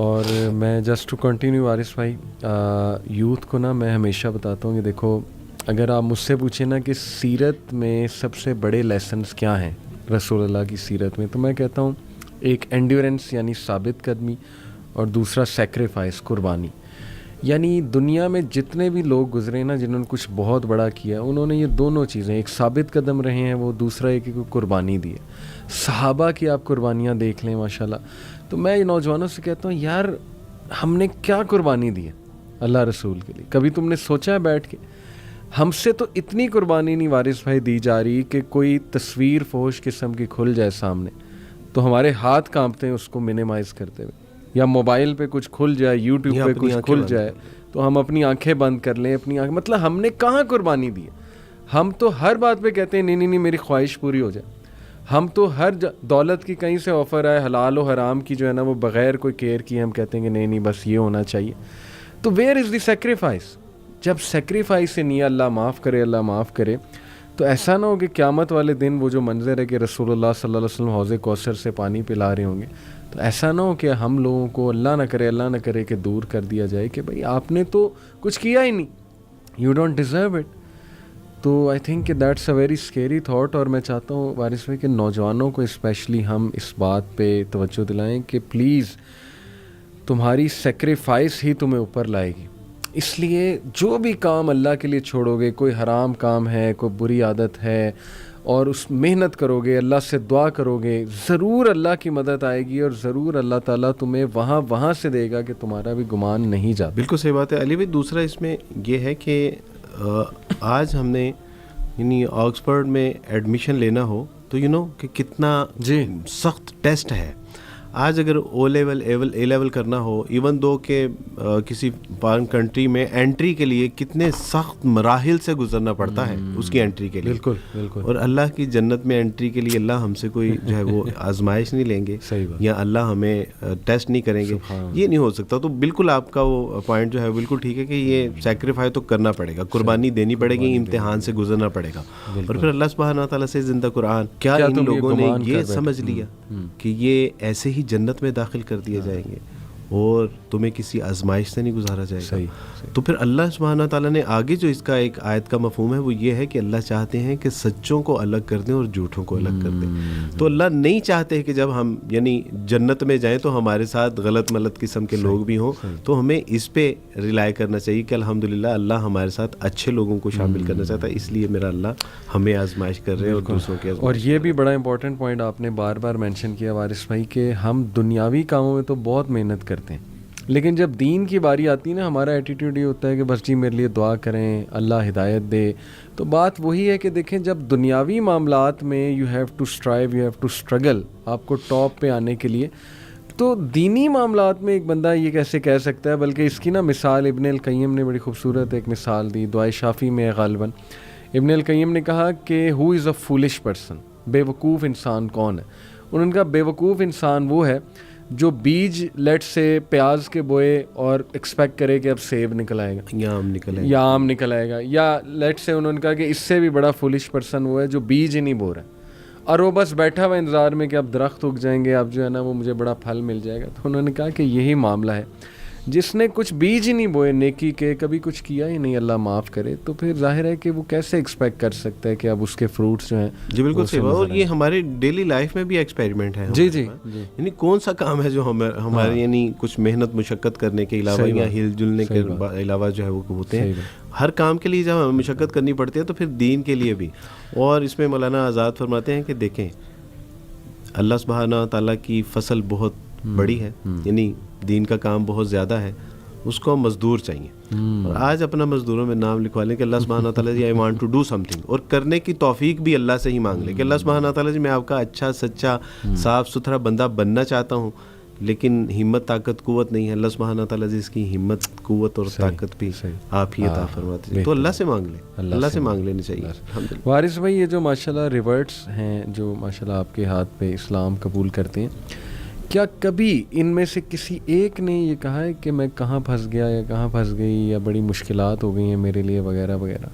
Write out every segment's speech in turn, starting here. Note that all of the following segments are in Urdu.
اور میں جسٹ ٹو کنٹینیو وارث بھائی، یوتھ کو نا میں ہمیشہ بتاتا ہوں کہ دیکھو، اگر آپ مجھ سے پوچھیں نا کہ سیرت میں سب سے بڑے لیسنز کیا ہیں رسول اللہ کی سیرت میں، تو میں کہتا ہوں ایک اینڈیورنس یعنی ثابت قدمی، اور دوسرا سیکریفائس، قربانی. یعنی دنیا میں جتنے بھی لوگ گزرے نا جنہوں نے کچھ بہت بڑا کیا، انہوں نے یہ دونوں چیزیں، ایک ثابت قدم رہے ہیں وہ، دوسرا ایک قربانی دی ہے. صحابہ کی آپ قربانیاں دیکھ لیں ماشاء اللہ. تو میں نوجوانوں سے کہتا ہوں یار ہم نے کیا قربانی دی ہے اللہ رسول کے لیے؟ کبھی تم نے سوچا ہے بیٹھ کے؟ ہم سے تو اتنی قربانی نہیں وارث بھائی دی جا رہی کہ کوئی تصویر فحش قسم کی کھل جائے سامنے تو ہمارے ہاتھ کانپتے ہیں اس کو منیمائز کرتے ہوئے، یا موبائل پہ کچھ کھل جائے، یوٹیوب پہ کچھ کھل جائے تو ہم اپنی آنکھیں بند کر لیں. مطلب ہم نے کہاں قربانی دی ہے؟ ہم تو ہر بات پہ کہتے ہیں نہیں نہیں نہیں میری خواہش پوری ہو جائے. ہم تو ہر دولت کی کہیں سے آفر آئے، حلال و حرام کی جو ہے نا وہ بغیر کوئی کیئر کیے ہم کہتے ہیں کہ نہیں نہیں بس یہ ہونا چاہیے. تو ویئر از دی سیکریفائس؟ جب سیکریفائس سے نہیں، اللہ معاف کرے اللہ معاف کرے، تو ایسا نہ ہو کہ قیامت والے دن وہ جو منظر ہے کہ رسول اللہ صلی اللہ علیہ وسلم حوض کوثر سے پانی پلا رہے ہوں گے، تو ایسا نہ ہو کہ ہم لوگوں کو اللہ نہ کرے کہ دور کر دیا جائے کہ بھائی آپ نے تو کچھ کیا ہی نہیں، یو ڈونٹ ڈیزرو اٹ. تو آئی تھنک کہ that's a very scary thought. اور میں چاہتا ہوں وارث بھائی کہ نوجوانوں کو اسپیشلی ہم اس بات پہ توجہ دلائیں کہ پلیز تمہاری سیکریفائس ہی تمہیں اوپر لائے گی. اس لیے جو بھی کام اللہ کے لیے چھوڑو گے، کوئی حرام کام ہے، کوئی بری عادت ہے، اور اس محنت کرو گے، اللہ سے دعا کرو گے، ضرور اللہ کی مدد آئے گی، اور ضرور اللہ تعالیٰ تمہیں وہاں سے دے گا کہ تمہارا بھی گمان نہیں جاتا. بالکل صحیح بات ہے علی بھائی. دوسرا اس میں یہ ہے کہ آج ہم نے یعنی آکسفورڈ میں ایڈمیشن لینا ہو تو کہ کتنا سخت ٹیسٹ ہے. آج اگر او لیول اے لیول کرنا ہو، ایون دو کہ کسی فارن کنٹری میں انٹری کے لیے کتنے سخت مراحل سے گزرنا پڑتا ہے اس کی انٹری کے لیے. بالکل بالکل. اور اللہ کی جنت میں انٹری کے لیے اللہ ہم سے کوئی جو ہے وہ آزمائش نہیں لیں گے یا اللہ ہمیں ٹیسٹ نہیں کریں گے، یہ نہیں ہو سکتا. تو بالکل آپ کا وہ پوائنٹ جو ہے بالکل ٹھیک ہے کہ یہ سیکریفائی تو کرنا پڑے گا، قربانی دینی پڑے گی، امتحان سے گزرنا پڑے گا. اور پھر اللہ سبحانہ تعالیٰ سے زندہ قرآن، کیا ان لوگوں نے یہ سمجھ لیا کہ یہ ایسے ہی جنت میں داخل کر دیے جائیں گے اور تمہیں کسی آزمائش سے نہیں گزارا جائے گا. تو پھر اللہ سبحانہ تعالیٰ نے آگے جو اس کا ایک آیت کا مفہوم ہے وہ یہ ہے کہ اللہ چاہتے ہیں کہ سچوں کو الگ کر دیں اور جھوٹوں کو الگ کر دیں. تو اللہ نہیں چاہتے کہ جب ہم یعنی جنت میں جائیں تو ہمارے ساتھ غلط ملت قسم کے لوگ بھی ہوں. تو ہمیں اس پہ ریلائی کرنا چاہیے کہ الحمدللہ اللہ ہمارے ساتھ اچھے لوگوں کو شامل کرنا چاہتا ہے، اس لیے میرا اللہ ہمیں آزمائش کر رہے ہیں اور دوسروں کے. اور یہ بھی بڑا امپورٹنٹ پوائنٹ آپ نے بار بار مینشن کیا وارث بھائی کہ ہم دنیاوی کاموں میں تو بہت محنت کرتے ہیں، لیکن جب دین کی باری آتی ہے نا ہمارا ایٹیٹیوڈ یہ ہوتا ہے کہ بس جی میرے لیے دعا کریں اللہ ہدایت دے. تو بات وہی ہے کہ دیکھیں جب دنیاوی معاملات میں you have to strive, you have to struggle آپ کو ٹاپ پہ آنے کے لیے، تو دینی معاملات میں ایک بندہ یہ کیسے کہہ سکتا ہے؟ بلکہ اس کی نا مثال ابن القیم نے بڑی خوبصورت ایک مثال دی، دعائے شافی میں غالباً ابن القیم نے کہا کہ ہو از اے فولش پرسن، بے وقوف انسان کون ہے؟ انہوں نے کہا بے وقوف انسان وہ ہے جو بیج لیٹ سے پیاز کے بوئے اور ایکسپیکٹ کرے کہ اب سیب نکل آئے گا یا آم نکل آئے گا، یا لیٹ سے انہوں نے کہا کہ اس سے بھی بڑا فولش پرسن وہ ہے جو بیج ہی نہیں بو رہا ہے اور وہ بس بیٹھا ہوا انتظار میں کہ اب درخت اگ جائیں گے، اب جو ہے نا وہ مجھے بڑا پھل مل جائے گا. تو انہوں نے کہا کہ یہی معاملہ ہے، جس نے کچھ بیج ہی نہیں بوئے نیکی کے، کبھی کچھ کیا ہی نہیں اللہ معاف کرے، تو پھر ظاہر ہے کہ وہ کیسے ایکسپیکٹ کر سکتا ہے کہ اب اس کے فروٹس جو ہیں. جی بالکل صحیح. اور یہ ہمارے ڈیلی لائف میں بھی ایکسپیریمنٹ ہے. جی جی. یعنی کون سا کام ہے جو ہمارے یعنی کچھ محنت مشقت کرنے کے علاوہ یا ہل جلنے کے علاوہ جو ہے وہ ہوتے ہیں، ہر کام کے لیے جب ہمیں مشقت کرنی پڑتی ہے تو پھر دین کے لیے بھی. اور اس میں مولانا آزاد فرماتے ہیں کہ دیکھیں اللہ سبحانہ تعالیٰ کی فصل بہت بڑی ہے، یعنی دین کا کام بہت زیادہ ہے، اس کو مزدور چاہیے. اور آج اپنا مزدوروں میں نام لکھوا لیں کہ اللہ سبحانہ تعالیٰ جی I want to do something, اور کرنے کی توفیق بھی اللہ سے ہی مانگ لیں کہ اللہ سبحانہ تعالیٰ جی میں آپ کا اچھا سچا صاف ستھرا بندہ بننا چاہتا ہوں، لیکن ہمت طاقت قوت نہیں ہے. اللہ سبحانہ تعالیٰ جی اس کی ہمت قوت اور طاقت بھی آپ ہی عطا فرماتے ہیں. تو اللہ سے مانگ لیں، اللہ سے مانگ لینی چاہیے. وارث بھائی یہ جو ماشاءاللہ ریورٹس ہیں جو ماشاءاللہ آپ کے ہاتھ پہ اسلام قبول کرتے ہیں، کیا کبھی ان میں سے کسی ایک نے یہ کہا ہے کہ میں کہاں پھنس گیا یا کہاں پھنس گئی یا بڑی مشکلات ہو گئی ہیں میرے لیے وغیرہ وغیرہ؟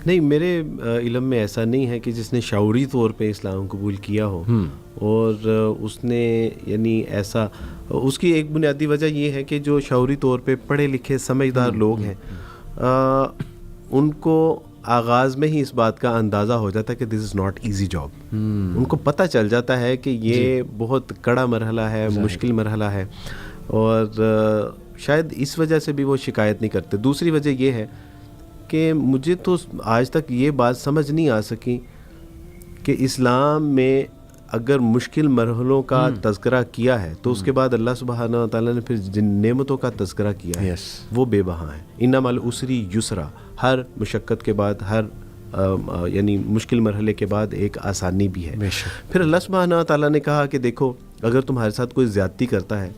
نہیں، میرے علم میں ایسا نہیں ہے کہ جس نے شعوری طور پہ اسلام قبول کیا ہو اور اس نے یعنی ایسا اس کی ایک بنیادی وجہ یہ ہے کہ جو شعوری طور پہ پڑھے لکھے سمجھدار لوگ ہیں ان کو آغاز میں ہی اس بات کا اندازہ ہو جاتا ہے کہ دس از ناٹ ایزی جاب. ان کو پتہ چل جاتا ہے کہ یہ بہت کڑا مرحلہ ہے, مشکل مرحلہ ہے, اور شاید اس وجہ سے بھی وہ شکایت نہیں کرتے. دوسری وجہ یہ ہے کہ مجھے تو آج تک یہ بات سمجھ نہیں آ سکی کہ اسلام میں اگر مشکل مرحلوں کا تذکرہ کیا ہے تو اس کے بعد اللہ سبحانہ و تعالیٰ نے پھر جن نعمتوں کا تذکرہ کیا ہے وہ بے بہا ہیں. ان مع العسر یسرا, ہر مشقت کے بعد, ہر یعنی مشکل مرحلے کے بعد ایک آسانی بھی ہے. پھر اللہ سبحانہ و تعالیٰ نے کہا کہ دیکھو اگر تمہارے ساتھ کوئی زیادتی کرتا ہے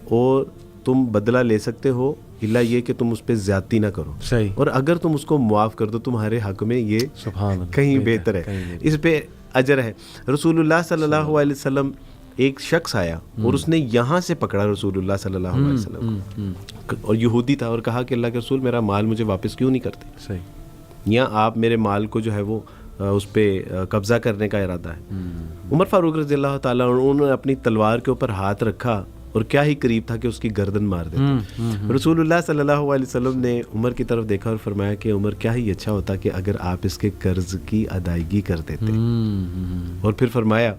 اور تم بدلہ لے سکتے ہو, اللہ یہ کہ تم اس پہ زیادتی نہ کرو, اور اگر تم اس کو معاف کر دو تمہارے حق میں یہ کہیں بہتر ہے, اس پہ اجر ہے. رسول اللہ صلی اللہ علیہ وسلم, ایک شخص آیا اور اس نے یہاں سے پکڑا رسول اللہ صلی اللہ علیہ وسلم کو, اور یہودی تھا, اور کہا کہ اللہ کے رسول میرا مال مجھے واپس کیوں نہیں کرتے, یا آپ میرے مال کو جو ہے وہ اس پہ قبضہ کرنے کا ارادہ ہے. عمر فاروق رضی اللہ تعالیٰ انہوں نے اپنی تلوار کے اوپر ہاتھ رکھا اور کیا ہی قریب تھا کہ اس کی گردن مار دیتے. رسول اللہ صلی اللہ علیہ وسلم نے عمر کی طرف دیکھا اور فرمایا کہ عمر کیا ہی اچھا ہوتا کہ اگر آپ اس کے قرض کی ادائیگی کر دیتے, اور پھر فرمایا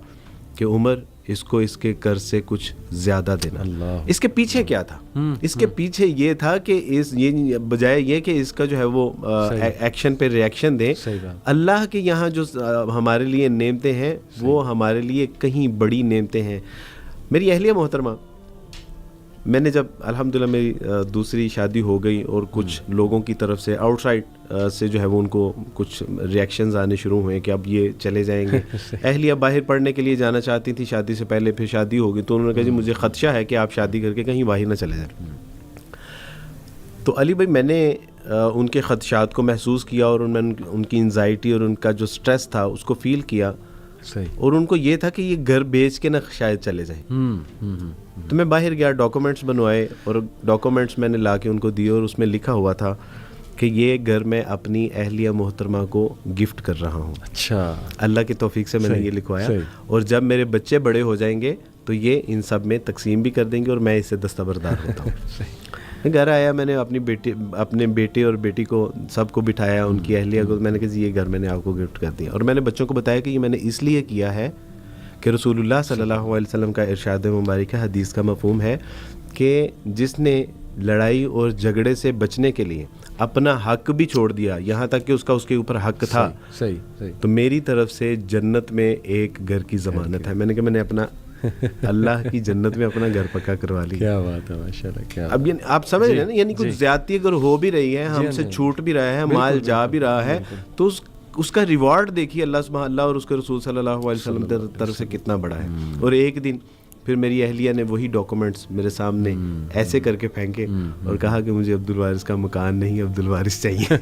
کہ عمر اس کو اس کے قرض سے کچھ زیادہ دینا. اس کے پیچھے کیا تھا؟ اس کے پیچھے یہ تھا کہ یہ بجائے یہ کہ اس کا جو ہے وہ ایکشن پہ ریاکشن دیں, اللہ کے یہاں جو ہمارے لیے نعمتیں ہیں وہ ہمارے لیے کہیں بڑی نعمتیں ہیں. میری اہلیہ محترمہ, میں نے جب الحمدللہ میری دوسری شادی ہو گئی اور کچھ لوگوں کی طرف سے آؤٹ سائڈ سے جو ہے وہ ان کو کچھ ریاکشنز آنے شروع ہوئے کہ اب یہ چلے جائیں گے. اہلیہ باہر پڑھنے کے لیے جانا چاہتی تھی شادی سے پہلے, پھر شادی ہو گئی تو انہوں نے کہا جی مجھے خدشہ ہے کہ آپ شادی کر کے کہیں باہر نہ چلے جائیں. تو علی بھائی میں نے ان کے خدشات کو محسوس کیا اور ان کی انزائٹی اور ان کا جو سٹریس تھا اس کو فیل کیا, اور ان کو یہ تھا کہ یہ گھر بیچ کے نہ شاید چلے جائیں. تو میں باہر گیا, ڈاکومنٹس بنوائے, اور ڈاکومنٹس میں نے لا کے ان کو دیے, اور اس میں لکھا ہوا تھا کہ یہ گھر میں اپنی اہلیہ محترمہ کو گفٹ کر رہا ہوں. اچھا, اللہ کی توفیق سے میں نے یہ لکھوایا, اور جب میرے بچے بڑے ہو جائیں گے تو یہ ان سب میں تقسیم بھی کر دیں گے, اور میں اس سے دستبردار ہوتا ہوں. گھر آیا, میں نے اپنے بیٹے اور بیٹی کو سب کو بٹھایا, ان کی اہلیہ کو, میں نے کہا جی یہ گھر میں نے آپ کو گفٹ کر دیا. اور میں نے بچوں کو بتایا کہ یہ میں نے اس لیے کیا ہے کہ رسول اللہ صلی اللہ علیہ وسلم کا ارشاد مبارک ہے, حدیث کا مفہوم ہے کہ جس نے لڑائی اور جھگڑے سے بچنے کے لیے اپنا حق بھی چھوڑ دیا, یہاں تک کہ اس کے اوپر حق تھا, تو میری طرف سے جنت میں ایک گھر کی ضمانت ہے. میں نے کہا میں نے اپنا اللہ کی جنت میں اپنا گھر پکا کروا لی. کیا بات ہے, ماشاءاللہ. کیا اب آپ سمجھ رہے ہیں نا, یعنی کچھ زیادتی اگر ہو بھی رہی ہے, ہم سے چھوٹ بھی رہا ہے, مال جا بھی رہا ہے, تو اس کا ریوارڈ دیکھیے اللہ اور اس کے رسول صلی اللہ علیہ وسلم کی طرف سے کتنا بڑا ہے. اور ایک دن پھر میری اہلیہ نے وہی ڈاکومنٹس میرے سامنے ایسے کر کے پھینکے اور کہا کہ مجھے عبدالوارث کا مکان نہیں, عبدالوارث چاہیے.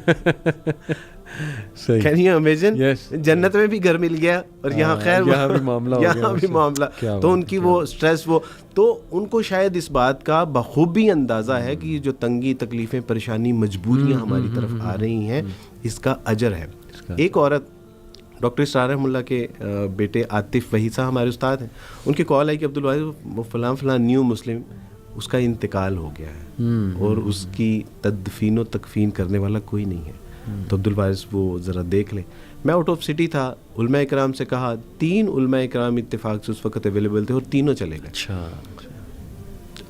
Can you imagine? جنت میں بھی گھر مل گیا اور یہاں خیر یہاں بھی معاملہ. تو ان کی وہ سٹریس, وہ تو ان کو شاید اس بات کا بخوبی اندازہ ہے کہ یہ جو تنگی, تکلیفیں, پریشانی, مجبوریاں ہماری طرف آ رہی ہیں اس کا اجر ہے. ایک عورت, ڈاکٹر اسرار رحمہ اللہ کے بیٹے عاطف وحید صاحب ہمارے استاد ہیں, ان کی کال آئی کہ عبدالوارث فلاں نیو مسلم, اس کا انتقال ہو گیا ہے اور اس کی تدفین و تکفین کرنے والا کوئی نہیں ہے, تو عبدالوارث وہ ذرا دیکھ لیں. میں آؤٹ آف سٹی تھا, علماء اکرام سے کہا, 3 علماء اکرام اتفاق سے اس وقت اویلیبل تھے اور تینوں چلے گئے. اچھا,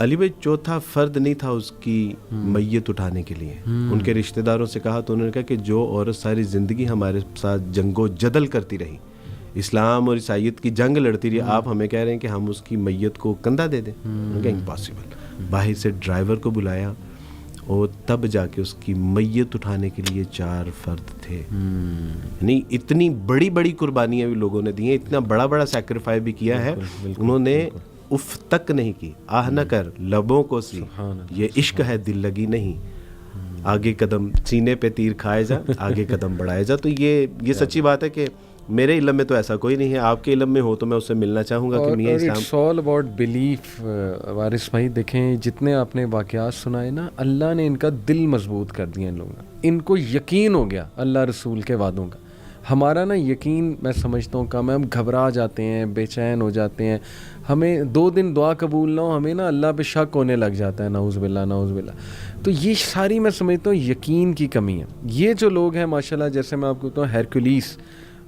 علی بھائی چوتھا فرد نہیں تھا اس کی میت اٹھانے کے لیے. ان کے رشتہ داروں سے کہا تو انہوں نے کہا کہ جو عورت ساری زندگی ہمارے ساتھ جنگ و جدل کرتی رہی, اسلام اور عیسائیت کی جنگ لڑتی رہی, آپ ہمیں کہہ رہے ہیں کہ ہم اس کی میت کو کندھا دے دیں؟ انہوں نے کہا امپاسبل. باہر سے ڈرائیور کو بلایا اور تب جا کے اس کی میت اٹھانے کے لیے 4 فرد تھے. یعنی اتنی بڑی بڑی قربانیاں بھی لوگوں نے دی ہیں, اتنا بڑا بڑا سیکریفائی بھی کیا ہے, انہوں نے اف تک نہیں کی. آہ نہ کر لبوں کو سی, یہ عشق ہے دل لگی نہیں, آگے قدم سینے پہ تیر کھائے جا, آگے قدم بڑھائے جا. تو یہ سچی بات ہے کہ میرے علم میں تو ایسا کوئی نہیں ہے, آپ کے علم میں ہو تو میں اس سے ملنا چاہوں گا کہ میاں اسلام. It's all about belief. Waris بھائی دیکھیں جتنے آپ نے واقعات سنائے نا, اللہ نے ان کا دل مضبوط کر دیا ان لوگوں کا, ان کو یقین ہو گیا اللہ رسول کے وعدوں کا. ہمارا نا یقین میں سمجھتا ہوں کم ہے, ہم گھبرا جاتے ہیں, بے چین ہو جاتے ہیں, ہمیں 2 دن دعا قبول نہ ہو ہمیں نا اللہ پہ شک ہونے لگ جاتا ہے, نعوذ باللہ نعوذ باللہ. تو یہ ساری میں سمجھتا ہوں یقین کی کمی ہے. یہ جو لوگ ہیں ماشاءاللہ, جیسے میں آپ کو بتاؤں ہیرکولیس,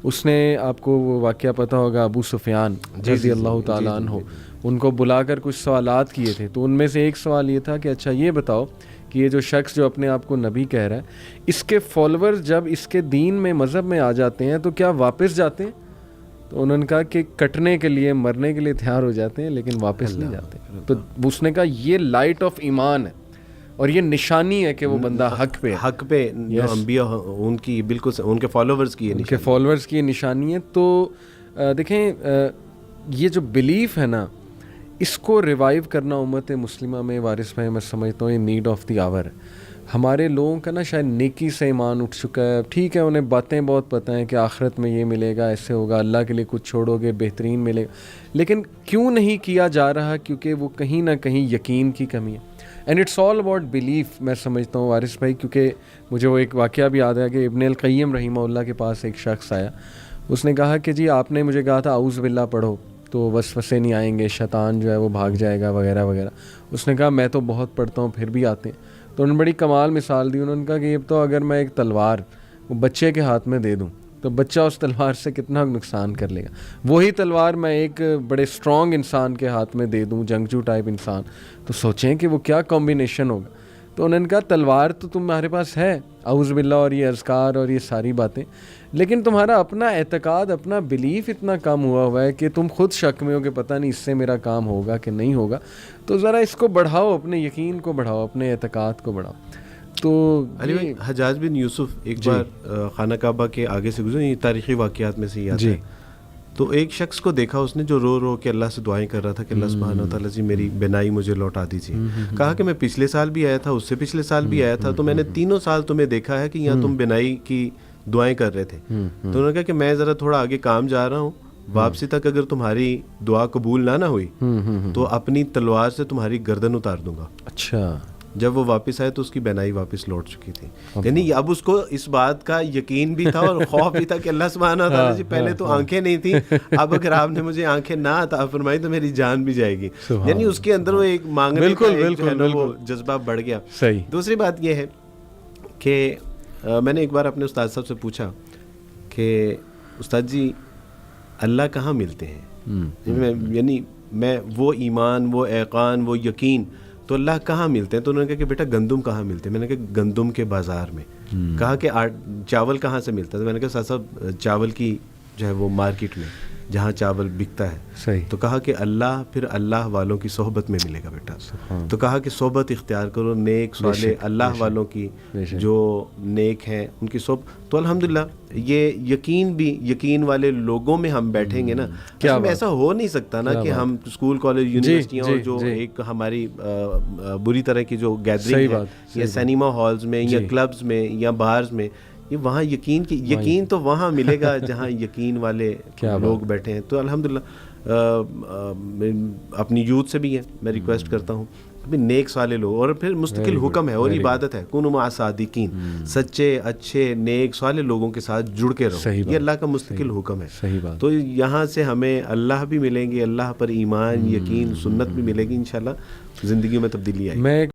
اس نے آپ کو وہ واقعہ پتہ ہوگا, ابو سفیان رضی اللہ تعالیٰ عنہ, ان کو بلا کر کچھ سوالات کیے تھے. تو ان میں سے ایک سوال یہ تھا کہ اچھا یہ بتاؤ کہ یہ جو شخص جو اپنے آپ کو نبی کہہ رہا ہے, اس کے فالوور جب اس کے دین میں مذہب میں آ جاتے ہیں تو کیا واپس جاتے ہیں؟ تو انہوں نے کہا کہ کٹنے کے لیے مرنے کے لیے تیار ہو جاتے ہیں لیکن واپس نہیں جاتے. تو اس نے کہا یہ لائٹ آف ایمان ہے اور یہ نشانی ہے کہ وہ بندہ حق پہ جو انبیاء ان کی بالکل ان کے فالوورز کی نشانی ہے. تو دیکھیں یہ جو بلیف ہے نا, اس کو ریوائیو کرنا امت مسلمہ میں وارث بھائی میں سمجھتا ہوں یہ نیڈ آف دی آور ہے. ہمارے لوگوں کا نا شاید نیکی سے ایمان اٹھ چکا ہے. ٹھیک ہے انہیں باتیں بہت پتہ ہیں کہ آخرت میں یہ ملے گا, ایسے ہوگا, اللہ کے لیے کچھ چھوڑو گے بہترین ملے گا, لیکن کیوں نہیں کیا جا رہا؟ کیونکہ وہ کہیں نہ کہیں یقین کی کمی ہے. And it's all about belief میں سمجھتا ہوں وارث بھائی, کیونکہ مجھے وہ ایک واقعہ بھی یاد ہے کہ ابن القیم رحمہ اللہ کے پاس ایک شخص آیا, اس نے کہا کہ جی آپ نے مجھے کہا تھا اعوذ باللہ پڑھو تو وسوسے نہیں آئیں گے, شیطان جو ہے وہ بھاگ جائے گا وغیرہ وغیرہ. اس نے کہا میں تو بہت پڑھتا ہوں پھر بھی آتے ہیں. تو انہوں نے بڑی کمال مثال دی. انہوں نے کہا کہ یہ تو اگر میں ایک تلوار وہ بچے کے ہاتھ میں دے دوں تو بچہ اس تلوار سے کتنا نقصان کر لے گا. وہی تلوار میں ایک بڑے اسٹرانگ انسان کے ہاتھ میں دے دوں, جنگجو ٹائپ انسان, تو سوچیں کہ وہ کیا کمبینیشن ہوگا. تو انہوں نے کہا تلوار تو تمہارے پاس ہے, اعوذ باللہ اور یہ اذکار اور یہ ساری باتیں, لیکن تمہارا اپنا اعتقاد, اپنا بلیف اتنا کم ہوا ہے کہ تم خود شک میں ہو کہ پتہ نہیں اس سے میرا کام ہوگا کہ نہیں ہوگا. تو ذرا اس کو بڑھاؤ, اپنے یقین کو بڑھاؤ, اپنے اعتقاد کو بڑھاؤ. تو علی بھائی, حجاج بن یوسف ایک بار خانہ کعبہ کے آگے سے گزرے, یہ تاریخی واقعات میں سے ہی آتا ہے. تو ایک شخص کو دیکھا اس نے جو رو رو کے اللہ سے دعائیں کر رہا تھا کہ اللہ سبحانہ وتعالیٰ جی میری بینائی مجھے لوٹا دیجیے. کہا کہ میں پچھلے سال بھی آیا تھا, اس سے پچھلے سال بھی آیا تھا, تو میں نے 3 سال تمہیں دیکھا ہے کہ یہاں تم بینائی کی دعائیں کر رہے تھے. تو انہوں نے کہا کہ میں ذرا تھوڑا آگے کام جا رہا ہوں, واپسی تک اگر تمہاری دعا قبول نہ ہوئی تو اپنی تلوار سے تمہاری گردن اتار دوں گا. اچھا. جب وہ واپس آئے تو اس کی بینائی واپس لوٹ چکی تھی. یعنی اب اس کو اس بات کا یقین بھی تھا اور خوف بھی تھا کہ اللہ سبحانہ وتعالیٰ جی پہلے تو آنکھیں نہیں تھیں, اب اگر آپ نے مجھے آنکھیں نہ عطا فرمائی تو میری جان بھی جائے گی. یعنی اس کے اندر وہ ایک مانگنے کا وہ جذبہ بڑھ گیا. دوسری بات یہ ہے کہ میں نے ایک بار اپنے استاد صاحب سے پوچھا کہ استاد جی اللہ کہاں ملتے ہیں؟ یعنی میں وہ ایمان, وہ ایقان, وہ یقین تو اللہ کہاں ملتے ہیں؟ تو انہوں نے کہا کہ بیٹا گندم کہاں ملتے ہیں؟ میں نے کہا گندم کے بازار میں. کہا کہ چاول کہاں سے ملتا ہے؟ تو میں نے کہا صاحب چاول کی جو ہے وہ مارکیٹ میں جہاں چاول بکتا ہے. صحیح. تو کہا کہ اللہ پھر اللہ والوں کی صحبت میں ملے گا بیٹا. تو کہا کہ صحبت اختیار کرو, نیک صالح اللہ والوں کی جو نیک ہیں ان کی صحبت. تو الحمدللہ یہ یقین بھی, یقین والے لوگوں میں ہم بیٹھیں گے نا, کیا ایسا ہو نہیں سکتا نا کہ ہم اسکول کالج یونیورسٹیاں اور جو ایک ہماری بری طرح کی جو گیدرنگ ہے یا سینما ہالز میں یا کلبز میں یا بارز میں, یہ وہاں یقین تو وہاں ملے گا جہاں یقین والے لوگ بیٹھے ہیں. تو الحمدللہ اپنی یوتھ سے بھی ہے میں ریکویسٹ کرتا ہوں ابھی نیک صالح لوگ, اور پھر مستقل حکم ہے اور عبادت ہے کونوا مع صادقین, سچے اچھے نیک صالح لوگوں کے ساتھ جڑ کے رہو, یہ اللہ کا مستقل حکم ہے. تو یہاں سے ہمیں اللہ بھی ملیں گے, اللہ پر ایمان, یقین, سنت بھی ملے گی, انشاءاللہ زندگی میں تبدیلی آئے گی.